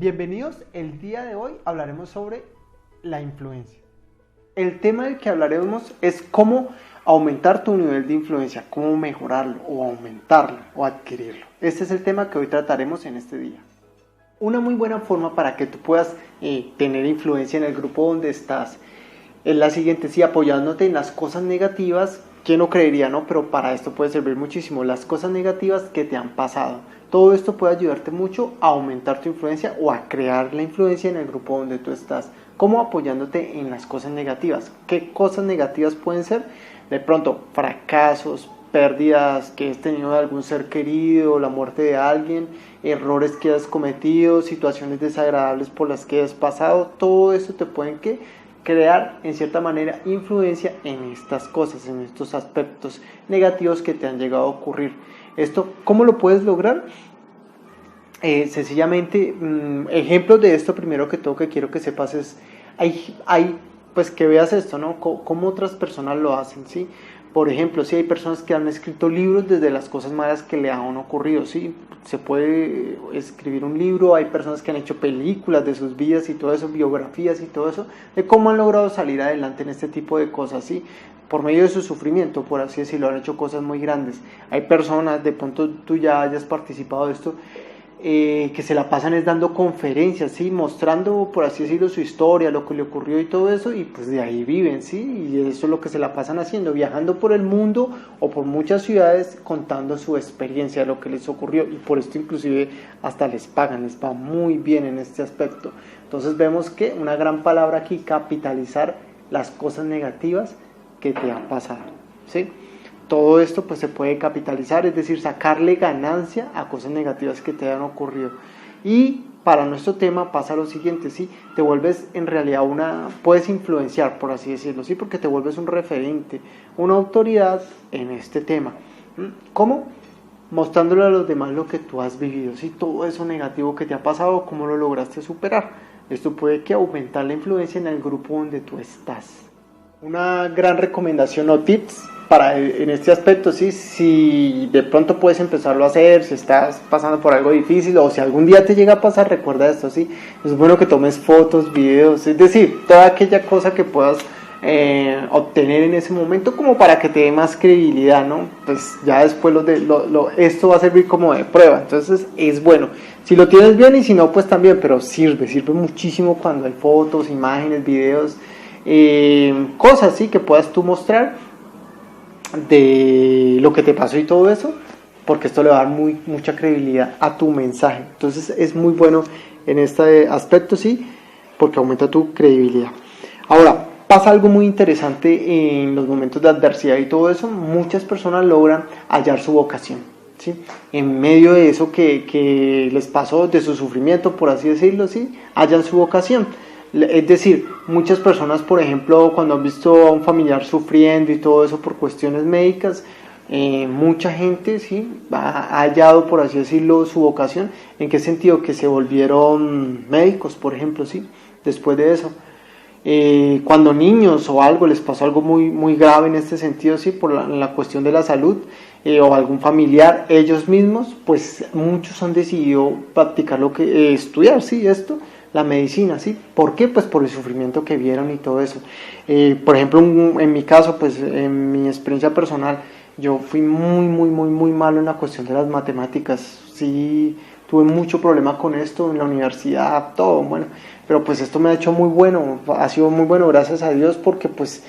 Bienvenidos, el día de hoy hablaremos sobre la influencia. El tema del que hablaremos es cómo aumentar tu nivel de influencia, cómo mejorarlo o aumentarlo o adquirirlo. Este es el tema que hoy trataremos en este día. Una muy buena forma para que tú puedas tener influencia en el grupo donde estás es la siguiente, sí, apoyándote en las cosas negativas. ¿Quién no creería, no? Pero para esto puede servir muchísimo las cosas negativas que te han pasado. Todo esto puede ayudarte mucho a aumentar tu influencia o a crear la influencia en el grupo donde tú estás. ¿Cómo? Apoyándote en las cosas negativas. ¿Qué cosas negativas pueden ser? De pronto, fracasos, pérdidas que has tenido de algún ser querido, la muerte de alguien, errores que has cometido, situaciones desagradables por las que has pasado. Todo eso te pueden crear en cierta manera influencia en estas cosas, en estos aspectos negativos que te han llegado a ocurrir. Esto, ¿cómo lo puedes lograr? Sencillamente, ejemplos de esto, primero que todo que quiero que sepas es, pues que veas esto, ¿no? Cómo otras personas lo hacen, ¿sí? Por ejemplo, si hay personas que han escrito libros desde las cosas malas que le han ocurrido, ¿sí? Se puede escribir un libro, hay personas que han hecho películas de sus vidas y todo eso, biografías y todo eso, de cómo han logrado salir adelante en este tipo de cosas, ¿sí? Por medio de su sufrimiento, por así decirlo, han hecho cosas muy grandes. Hay personas, de pronto tú ya hayas participado de esto, que se la pasan es dando conferencias, ¿sí? Mostrando, por así decirlo, su historia, lo que le ocurrió y todo eso, y pues de ahí viven, ¿sí? Y eso es lo que se la pasan haciendo, viajando por el mundo o por muchas ciudades contando su experiencia, lo que les ocurrió, y por esto inclusive hasta les pagan, les va muy bien en este aspecto. Entonces vemos que una gran palabra aquí, capitalizar las cosas negativas que te han pasado, ¿sí? Todo esto pues se puede capitalizar, es decir, sacarle ganancia a cosas negativas que te han ocurrido. Y para nuestro tema pasa lo siguiente, ¿sí? Te vuelves en realidad puedes influenciar, por así decirlo, ¿sí? Porque te vuelves un referente, una autoridad en este tema. ¿Cómo? Mostrándole a los demás lo que tú has vivido, ¿sí? Todo eso negativo que te ha pasado, cómo lo lograste superar. Esto puede aumentar la influencia en el grupo donde tú estás. Una gran recomendación o tips en este aspecto, ¿sí? Si de pronto puedes empezarlo a hacer, si estás pasando por algo difícil o si algún día te llega a pasar, recuerda esto, ¿sí? Es bueno que tomes fotos, videos, es decir, toda aquella cosa que puedas obtener en ese momento como para que te dé más credibilidad, ¿no? Pues ya después esto va a servir como de prueba, entonces es bueno. Si lo tienes bien y si no, pues también, pero sirve muchísimo cuando hay fotos, imágenes, videos, cosas, ¿sí? Que puedas tú mostrar de lo que te pasó y todo eso, porque esto le va a dar mucha credibilidad a tu mensaje. Entonces es muy bueno en este aspecto, sí, porque aumenta tu credibilidad. Ahora, pasa algo muy interesante en los momentos de adversidad y todo eso. Muchas personas logran hallar su vocación, ¿sí? En medio de eso que les pasó, de su sufrimiento, por así decirlo, ¿sí? Hallan su vocación. Es decir, muchas personas, por ejemplo, cuando han visto a un familiar sufriendo y todo eso por cuestiones médicas, mucha gente, ¿sí? Ha hallado, por así decirlo, su vocación. ¿En qué sentido? Que se volvieron médicos, por ejemplo, ¿sí? Después de eso. Cuando niños o algo les pasó algo muy grave en este sentido, ¿sí? Por la cuestión de la salud, o algún familiar, ellos mismos, pues muchos han decidido practicar estudiar, ¿sí? La medicina, ¿sí? ¿Por qué? Pues por el sufrimiento que vieron y todo eso. Por ejemplo, en mi caso, pues en mi experiencia personal, yo fui muy malo en la cuestión de las matemáticas. Sí, tuve mucho problema con esto en la universidad, todo, bueno. Pero pues esto me ha hecho muy bueno, ha sido muy bueno, gracias a Dios, porque pues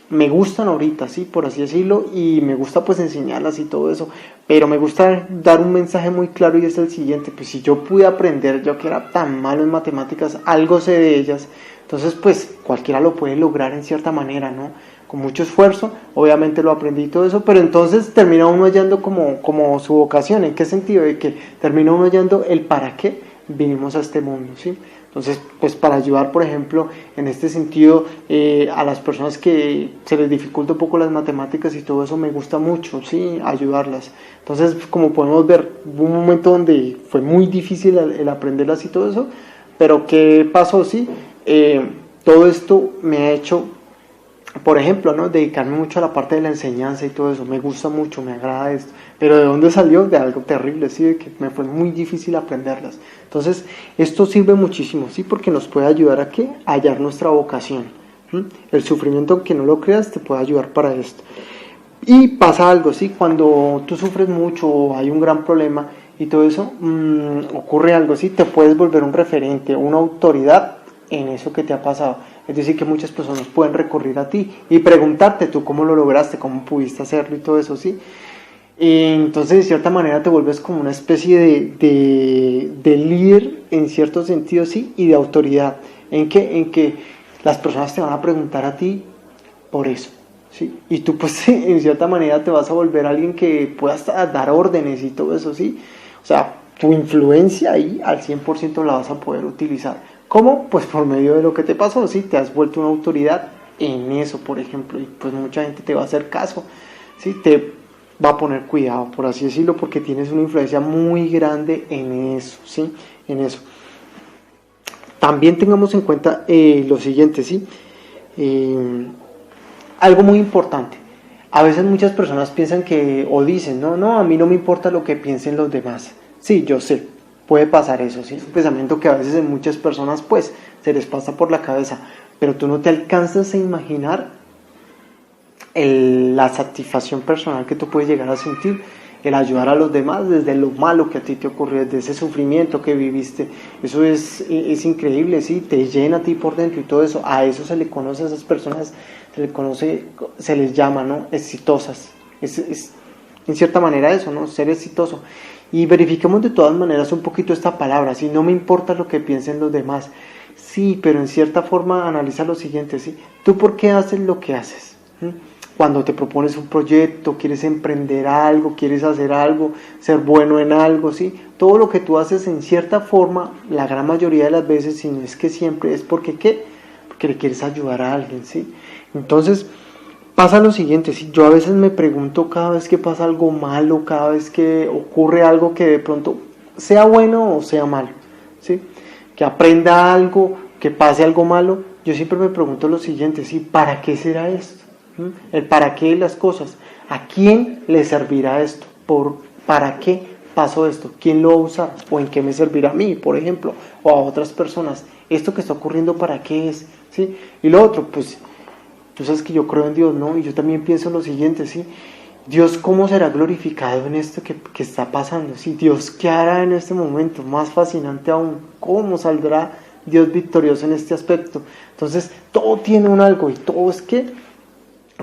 me gustan ahorita, sí, por así decirlo, y me gusta pues enseñarlas y todo eso, pero me gusta dar un mensaje muy claro y es el siguiente: pues si yo pude aprender, yo que era tan malo en matemáticas, algo sé de ellas, entonces pues cualquiera lo puede lograr en cierta manera, ¿no? Con mucho esfuerzo, obviamente lo aprendí y todo eso, pero entonces termina uno hallando como su vocación. ¿En qué sentido? De que termina uno hallando el para qué vinimos a este mundo, ¿sí? Entonces, pues para ayudar, por ejemplo, en este sentido, a las personas que se les dificulta un poco las matemáticas y todo eso, me gusta mucho, ¿sí? Ayudarlas. Entonces, como podemos ver, hubo un momento donde fue muy difícil el aprenderlas y todo eso, pero ¿qué pasó? Sí, todo esto me ha hecho por ejemplo, ¿no? Dedicarme mucho a la parte de la enseñanza y todo eso, me gusta mucho, me agrada esto, pero ¿de dónde salió? De algo terrible, ¿sí? De que me fue muy difícil aprenderlas. Entonces, esto sirve muchísimo, ¿sí? Porque nos puede ayudar a ¿qué? A hallar nuestra vocación. El sufrimiento, aunque no lo creas, te puede ayudar para esto. Y pasa algo, ¿sí? Cuando tú sufres mucho o hay un gran problema y todo eso, ocurre algo, ¿sí? Te puedes volver un referente, una autoridad en eso que te ha pasado. Es decir, que muchas personas pueden recurrir a ti y preguntarte tú cómo lo lograste, cómo pudiste hacerlo y todo eso, ¿sí? Entonces, de cierta manera, te vuelves como una especie de líder en cierto sentido, ¿sí? Y de autoridad. En que las personas te van a preguntar a ti por eso, ¿sí? Y tú, pues, en cierta manera te vas a volver alguien que pueda dar órdenes y todo eso, ¿sí? O sea, tu influencia ahí al 100% la vas a poder utilizar. ¿Cómo? Pues por medio de lo que te pasó, ¿sí? Te has vuelto una autoridad en eso, por ejemplo, y pues mucha gente te va a hacer caso, ¿sí? Te va a poner cuidado, por así decirlo, porque tienes una influencia muy grande en eso, ¿sí? En eso. También tengamos en cuenta lo siguiente, ¿sí? Algo muy importante. A veces muchas personas piensan que, o dicen, no, a mí no me importa lo que piensen los demás. Sí, yo sé, puede pasar eso, ¿sí? Es un pensamiento que a veces en muchas personas, pues, se les pasa por la cabeza, pero tú no te alcanzas a imaginar la satisfacción personal que tú puedes llegar a sentir, el ayudar a los demás desde lo malo que a ti te ocurrió, desde ese sufrimiento que viviste. Eso es increíble, ¿sí? Te llena a ti por dentro y todo eso. A eso se le conoce, a esas personas se les llama, ¿no? Exitosas. Es en cierta manera eso, ¿no? Ser exitoso. Y verifiquemos de todas maneras un poquito esta palabra, ¿sí? No me importa lo que piensen los demás. Sí, pero en cierta forma analiza lo siguiente, ¿sí? ¿Tú por qué haces lo que haces? Cuando te propones un proyecto, quieres emprender algo, quieres hacer algo, ser bueno en algo, ¿sí? Todo lo que tú haces en cierta forma, la gran mayoría de las veces, si no es que siempre, es porque ¿qué? Porque le quieres ayudar a alguien, ¿sí? Entonces, pasa lo siguiente, ¿sí? Yo a veces me pregunto cada vez que pasa algo malo, cada vez que ocurre algo que de pronto sea bueno o sea malo, ¿sí? Que aprenda algo, que pase algo malo, yo siempre me pregunto lo siguiente, ¿sí? ¿Para qué será esto? El para qué de las cosas. ¿A quién le servirá esto? ¿Para qué pasó esto? ¿Quién lo va a usar? ¿O en qué me servirá a mí, por ejemplo? ¿O a otras personas? ¿Esto que está ocurriendo para qué es? ¿Sí? Y lo otro, pues, tú sabes que yo creo en Dios, ¿no? Y yo también pienso lo siguiente, ¿sí? Dios, ¿cómo será glorificado en esto que está pasando? ¿Sí? Dios, ¿qué hará en este momento? Más fascinante aún, ¿cómo saldrá Dios victorioso en este aspecto? Entonces, todo tiene un algo y todo es que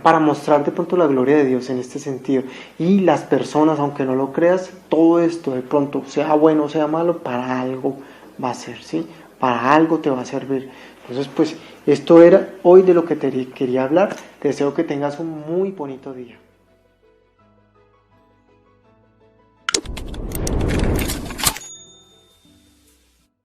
para mostrar de pronto la gloria de Dios en este sentido. Y las personas, aunque no lo creas, todo esto de pronto, sea bueno o sea malo, para algo va a ser, ¿sí? Para algo te va a servir. Entonces, pues, esto era hoy de lo que te quería hablar. Te deseo que tengas un muy bonito día.